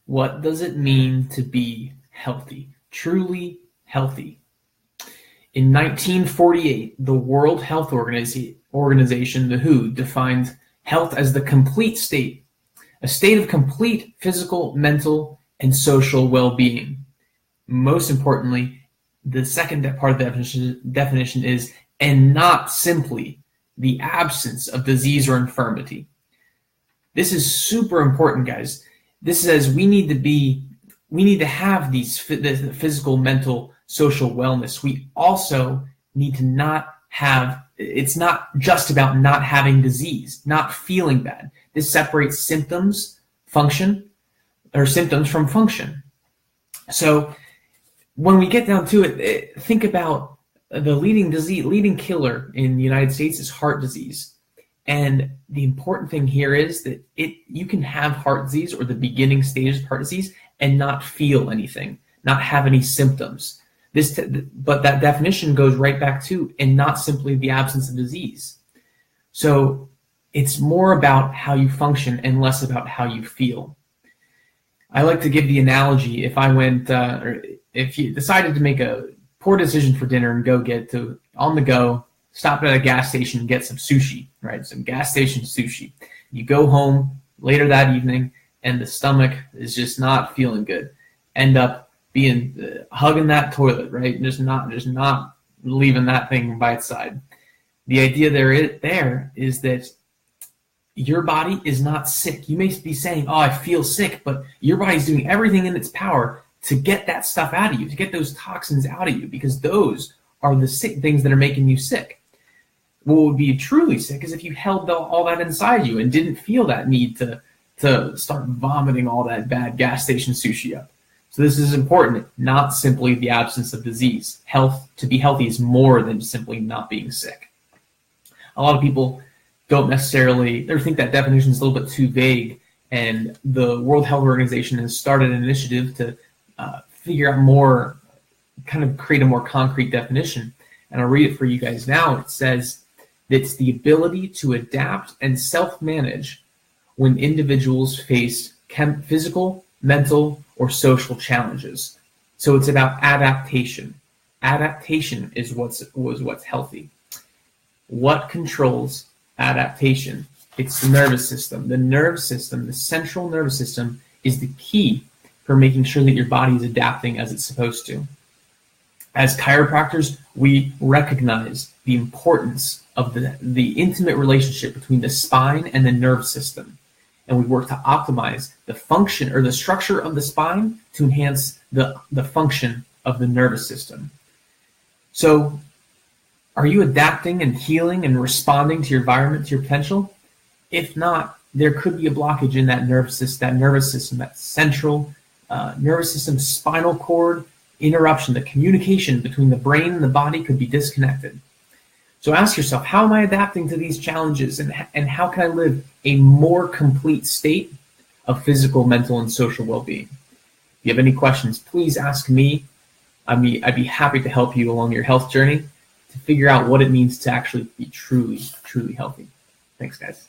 What does it mean to be healthy, truly healthy? In 1948, the World Health Organization, the WHO, defined health as the complete state, a state of complete physical, mental, and social well-being. Most importantly, the second part of the definition is, and not simply the absence of disease or infirmity. This is super important, guys. This says we need to have the physical, mental, social wellness. We also need to not have, it's not just about not having disease, not feeling bad. This separates symptoms from function. So when we get down to it, think about the leading killer in the United States is heart disease. And the important thing here is that you can have heart disease or the beginning stages of heart disease and not feel anything, not have any symptoms. But that definition goes right back to, and not simply the absence of disease. So it's more about how you function and less about how you feel. I like to give the analogy, if you decided to make a poor decision for dinner and go on the go, stop at a gas station and get some sushi, right? Some gas station sushi. You go home later that evening and the stomach is just not feeling good. End up hugging that toilet, right? Just not leaving that thing by its side. The idea there is that your body is not sick. You may be saying, oh, I feel sick, but your body's doing everything in its power to get that stuff out of you, to get those toxins out of you, because those are the sick things that are making you sick. What would be truly sick is if you held all that inside you and didn't feel that need to start vomiting all that bad gas station sushi up. So this is important, not simply the absence of disease. To be healthy is more than simply not being sick. A lot of people don't necessarily, they think that definition is a little bit too vague, and the World Health Organization has started an initiative to figure out more, kind of create a more concrete definition. And I'll read it for you guys now. It says, it's the ability to adapt and self-manage when individuals face physical, mental, or social challenges. So it's about adaptation. Adaptation is what's healthy. What controls adaptation? It's the nervous system. The nervous system, the central nervous system, is the key for making sure that your body is adapting as it's supposed to. As chiropractors, we recognize the importance of the intimate relationship between the spine and the nerve system. And we work to optimize the function or the structure of the spine to enhance the function of the nervous system. So are you adapting and healing and responding to your environment, to your potential? If not, there could be a blockage in that nervous system, that central nervous system, spinal cord interruption. The communication between the brain and the body could be disconnected. So ask yourself, how am I adapting to these challenges, and how can I live a more complete state of physical, mental, and social well-being? If you have any questions, please ask me. I'd be happy to help you along your health journey to figure out what it means to actually be truly, truly healthy. Thanks, guys.